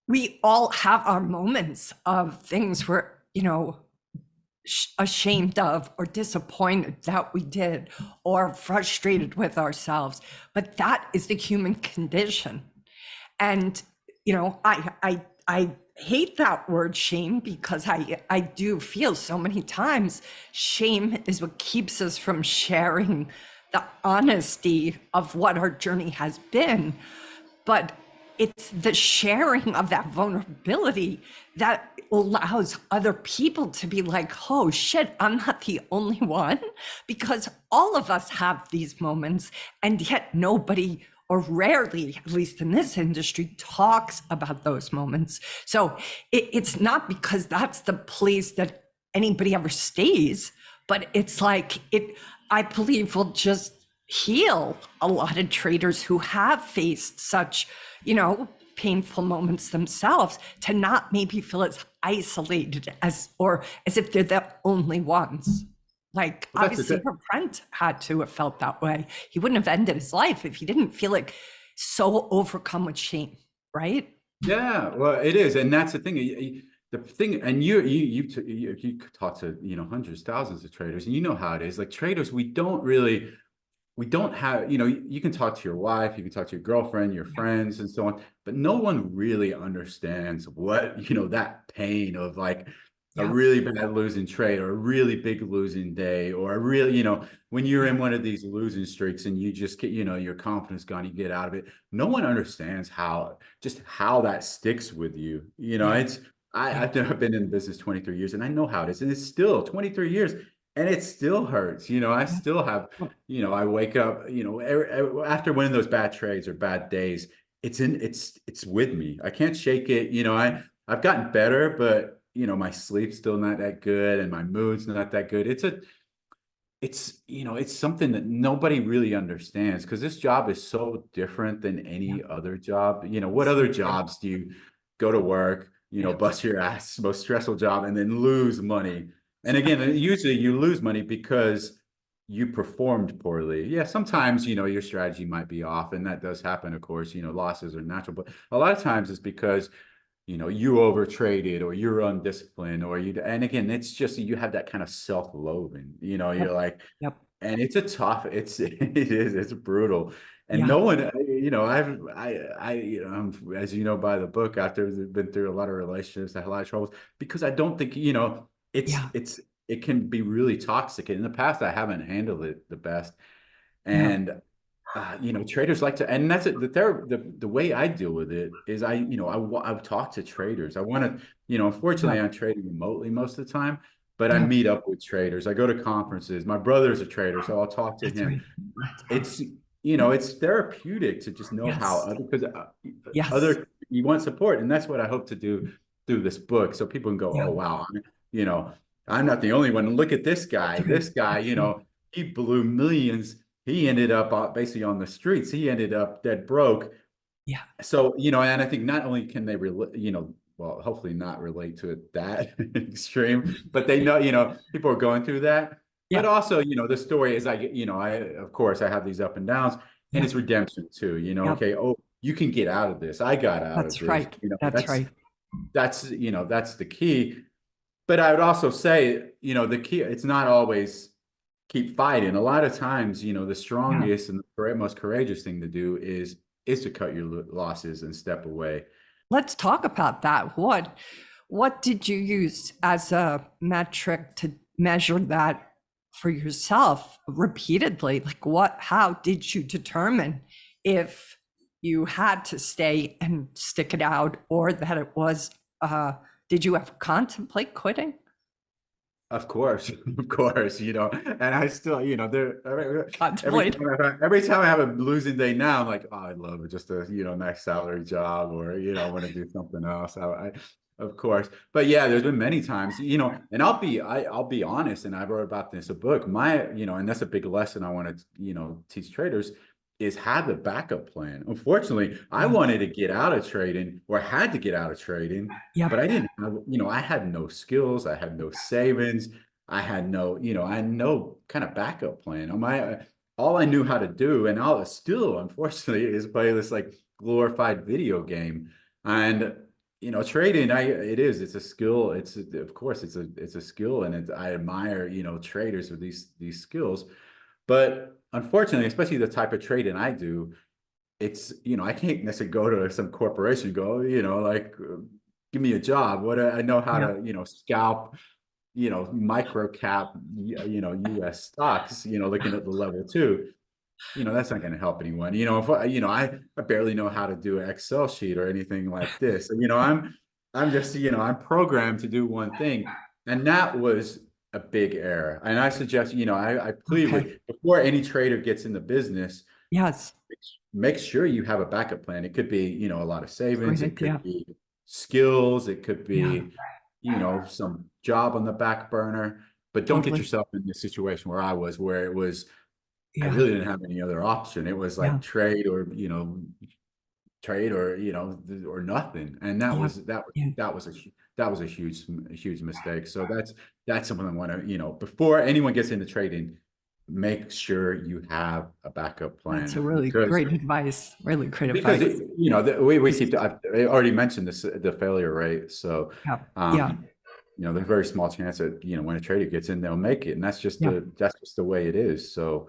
we all have our moments of things we're, ashamed of or disappointed that we did or frustrated with ourselves. But that is the human condition. And, I hate that word shame because I do feel so many times shame is what keeps us from sharing the honesty of what our journey has been. But it's the sharing of that vulnerability that allows other people to be like, oh shit, I'm not the only one, because all of us have these moments, and yet nobody, or rarely, at least in this industry, talks about those moments. So it's not because that's the place that anybody ever stays, but it's like I believe will just heal a lot of traders who have faced such, painful moments themselves, to not maybe feel as isolated or as if they're the only ones. Like, Well, that's obviously, it. her friend had to have felt that way. He wouldn't have ended his life if he didn't feel like so overcome with shame, right? Yeah, well, it is, and that's the thing. The thing, and you talk to hundreds, thousands of traders, and you know how it is. Like traders, we don't have, you can talk to your wife, you can talk to your girlfriend, your friends, and so on, but no one really understands what, that pain of like a Yeah. really bad losing trade or a really big losing day or a real, when you're Yeah. in one of these losing streaks and you just get, your confidence gone, you get out of it. No one understands how that sticks with you. Yeah. Yeah. I've been in the business 23 years and I know how it is. And it's still 23 years and it still hurts. I Yeah. still have, I wake up, after one of those bad trades or bad days, it's with me. I can't shake it. I've gotten better, but my sleep's still not that good and my mood's not that good. It's something that nobody really understands because this job is so different than Yeah. any other job. What So other true. jobs do you go to work, Yeah. bust your ass, most stressful job, and then lose money? And again, Exactly. usually you lose money because you performed poorly. Yeah, sometimes, your strategy might be off, and that does happen, of course, losses are natural, but a lot of times it's because you over traded or you're undisciplined or and again, it's just you have that kind of self-loathing, Yep. you're like, Yep. and it's brutal. And Yeah. no one, as you know, by the book, after been through a lot of relationships, I had a lot of troubles because I don't think, it's, Yeah. it's, it can be really toxic. And in the past, I haven't handled it the best. Yeah. And traders like to, and that's it. The way I deal with it is I've talked to traders. I want to, unfortunately, Yep. I'm trading remotely most of the time, but I Yep. meet up with traders. I go to conferences. My brother's a trader, so I'll talk to That's him. right. That's right. It's, it's therapeutic to just know how Yes. other, because Yes. other, you want support. And that's what I hope to do through this book. So people can go, Yeah. oh, wow, you know, I'm not the only one. Look at this guy. That's right. This guy, That's right. he blew millions. He ended up basically on the streets. He ended up dead broke. Yeah. So, and I think not only can they relate, well, hopefully not relate to it that extreme, but they know, people are going through that. But Yeah. also, the story is of course, I have these up and downs and Yep. it's redemption too, Yep. okay, oh, you can get out of this. I got out of That's this, right. That's right. that's the key. But I would also say, the key, it's not always keep fighting. A lot of times, the Yeah. strongest and the most courageous thing to do is to cut your losses and step away. Let's talk about that. What did you use as a metric to measure that for yourself repeatedly? Like how did you determine if you had to stay and stick it out, or that it was, did you ever contemplate quitting? Of course, of course, and I still, there Contemplate. every time I have a losing day now, I'm like, oh, I love it, just a nice salary job, or I want to do something else. Of course, but yeah, there's been many times, and I'll be honest, and I wrote about this in a book. And that's a big lesson I want to teach traders is have a backup plan. Unfortunately, I Yeah. wanted to get out of trading or had to get out of trading, but Yep. I didn't have, I had no skills, I had no savings, I had no kind of backup plan. All I knew how to do, and all still, unfortunately, is play this like glorified video game. And trading, it's a skill. Of course, it's a skill, and I admire, traders with these skills. But unfortunately, especially the type of trading I do, I can't necessarily go to some corporation, go, like, give me a job. I know how Yeah. to, scalp, micro cap, US stocks, looking at the level two. That's not going to help anyone. If I barely know how to do an Excel sheet or anything like this. I'm just, I'm programmed to do one thing. And that was a big error. And I suggest, I plead Okay. with, before any trader gets in the business, Yes. make sure you have a backup plan. It could be, a lot of savings. Great It could idea. be skills. It could Yeah. be, some job on the back burner. But don't get Totally. yourself in the situation where I was, where it was, I Yeah. really didn't have any other option. It was Yeah. like trade or, or nothing. And Yeah. Yeah. that was a huge mistake. So that's something I want to, before anyone gets into trading, make sure you have a backup That's a plan, really great advice. Really great because advice. we Just- keep, I already mentioned this, the failure rate. So, Yeah. Yeah. there's a very small chance that, when a trader gets in, they'll make it. And that's just Yeah. the way it is. So,